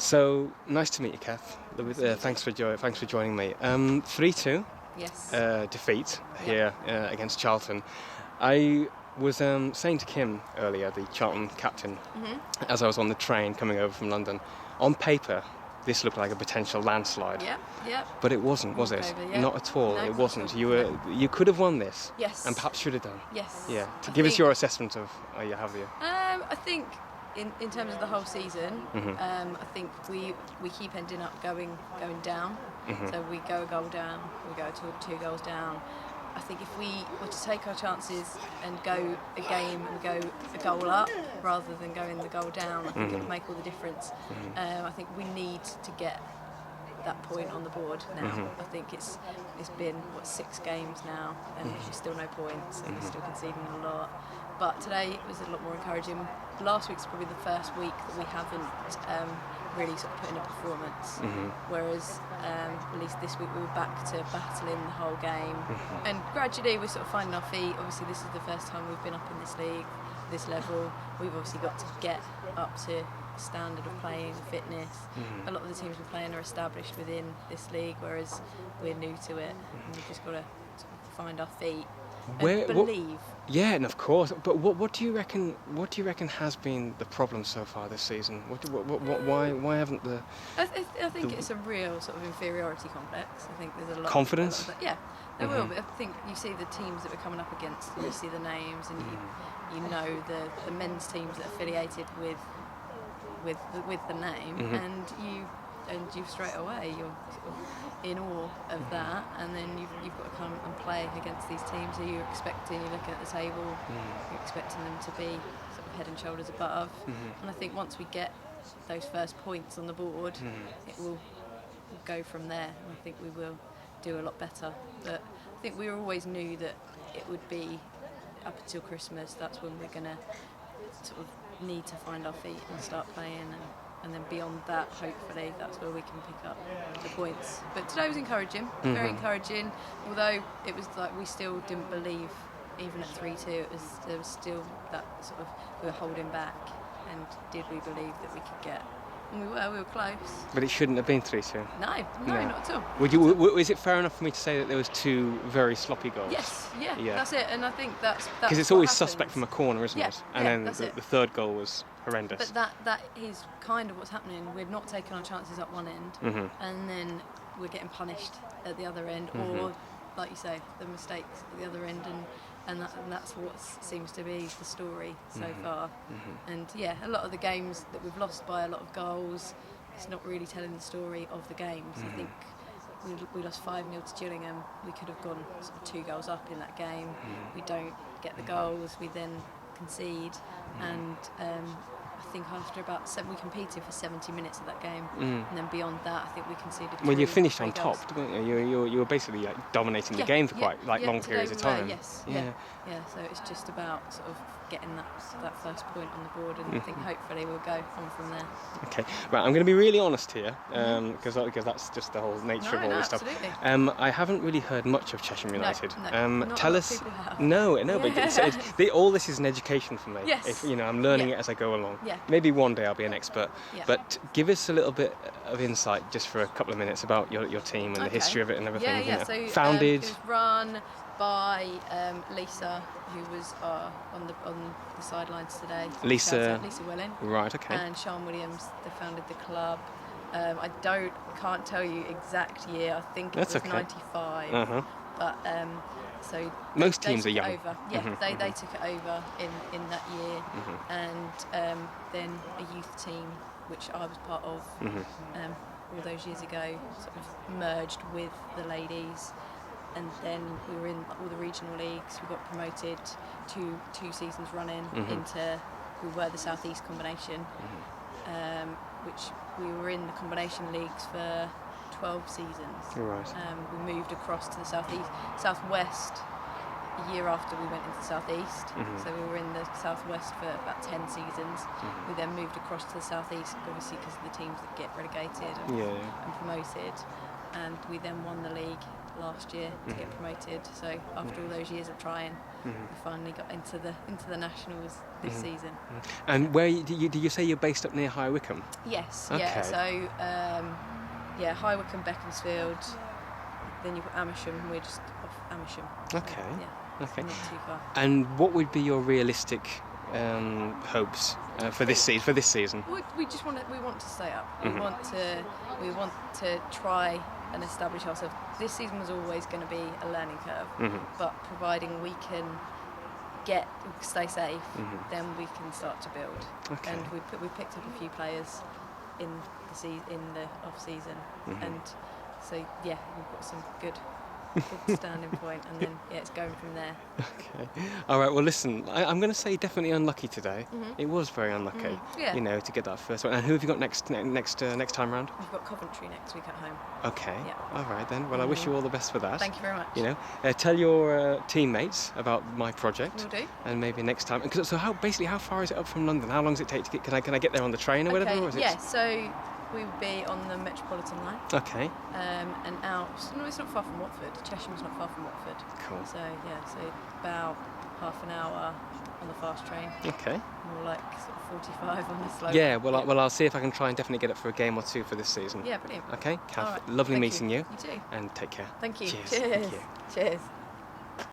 So nice to meet you, Cath. Thanks for joining me. 3-2 Yes. defeat here against Charlton. I was saying to Kim earlier, the Charlton captain, as I was on the train coming over from London, on paper this looked like a potential landslide. Yeah. But it wasn't, was it? Not at all. No, it wasn't. not at all. You could have won this. Yes. And perhaps should have done. Yes. Yeah. Give us your assessment of you have you. I think in terms of the whole season, I think we keep ending up going down. So we go a goal down, we go two goals down. I think if we were to take our chances and go a game and go a goal up rather than going the goal down, I think it would make all the difference. I think we need to get that point on the board now. I think it's been 6 games now and there's still no points and we're still conceding a lot. But today it was a lot more encouraging. Last week's probably the first week that we haven't really sort of put in a performance, whereas at least this week we were back to battling the whole game, and gradually we're sort of finding our feet. Obviously this is the first time we've been up in this league, this level. We've obviously got to get up to standard of playing, fitness. A lot of the teams we're playing are established within this league, whereas we're new to it, and we've just got to sort of find our feet. Believe. Yeah, and of course. But what do you reckon? What do you reckon has been the problem so far this season? Why haven't the? I think it's a real sort of inferiority complex. I think there's a lot. Confidence. Yeah, there will. But I think you see the teams that we're coming up against, and you see the names, and you know the men's teams that are affiliated with the name, and you straight away you're sort of in awe of that, and then you've got to come and play against these teams who you're expecting. You're looking at the table, you're expecting them to be sort of head and shoulders above. And I think once we get those first points on the board, it will go from there. And I think we will do a lot better. But I think we always knew that it would be up until Christmas. That's when we're going to sort of need to find our feet and start playing, and then beyond that, hopefully, that's where we can pick up the points. But today was encouraging, very encouraging, although it was like we still didn't believe, even at 3-2, there was still that sort of, we were holding back, and did we believe that we could get? And we were close. But it shouldn't have been 3-2. No, not at all. Is it fair enough for me to say that there was 2 very sloppy goals? Yes, yeah, that's it, and I think that's because it's always suspect from a corner, isn't it? And then the third goal was horrendous. But that is kind of what's happening. We're not taking our chances at one end, and then we're getting punished at the other end, or like you say, the mistakes at the other end, and that's what seems to be the story so far. And yeah, a lot of the games that we've lost by a lot of goals, it's not really telling the story of the games. I think we lost 5-0 to Gillingham. We could have gone sort of 2 goals up in that game. We don't get the goals, we then concede, and I think after about 7, we competed for 70 minutes of that game, and then beyond that, I think we conceded. Well, you finished on goals. top, didn't you? You were basically dominating the game for quite long periods of time. So it's just about sort of getting that first point on the board, and I think hopefully we'll go on from there. Okay, right. I'm going to be really honest here, because that's just the whole nature of all this stuff. I haven't really heard much of Chesham United. Not tell us. No, but all this is an education for me. Yes. If I'm learning it as I go along. Yeah. Maybe one day I'll be an expert. Yeah. But give us a little bit of insight, just for a couple of minutes, about your team and the history of it and everything. So founded. It was run by Lisa, who was on the sidelines today. Lisa Welling. Right. Okay. And Sean Williams. They founded the club. I can't tell you exact year. I think it was 95. But so most teams are young. Over. Yeah, they took it over in that year, and then a youth team, which I was part of, all those years ago, sort of merged with the ladies, and then we were in all the regional leagues. We got promoted two seasons running into. We were the South East combination, which we were in the combination leagues for 12 seasons. Right. We moved across to the Southwest a year after we went into the Southeast. So we were in the Southwest for about 10 seasons. We then moved across to the Southeast, obviously because of the teams that get relegated and promoted. And we then won the league last year to get promoted. So after all those years of trying, we finally got into the nationals this season. And where did you say you're based up near High Wycombe? Yes. Okay. Yeah. So High Wycombe, Beaconsfield. Then you've got Amersham. We're just off Amersham. Okay. So, yeah. Okay. Not too far. And what would be your realistic hopes for this season? We want to stay up. We want to try and establish ourselves. This season was always going to be a learning curve, but providing we can stay safe, then we can start to build. Okay. And we picked up a few players in the off season, and so we've got some good standing point, and then it's going from there. Okay. All right. Well, listen. I'm going to say definitely unlucky today. It was very unlucky. Yeah. To get that first one. And who have you got next time round? We've got Coventry next week at home. Okay. Yeah. All right then. Well, I wish you all the best for that. Thank you very much. Tell your teammates about my project. Will do. And maybe next time. So how far is it up from London? How long does it take to get? Can I get there on the train or whatever? Or is yeah. So we will be on the Metropolitan line. Okay. And out. No, it's not far from Watford. Chesham's not far from Watford. Cool. So about half an hour on the fast train. Okay. More like sort of 45 on the slow. Yeah. Well, I'll see if I can try and definitely get it for a game or two for this season. Yeah, brilliant. Okay. Cath, All right. lovely Thank meeting you. You too. And take care. Thank you. Cheers. Cheers. Thank you. Cheers.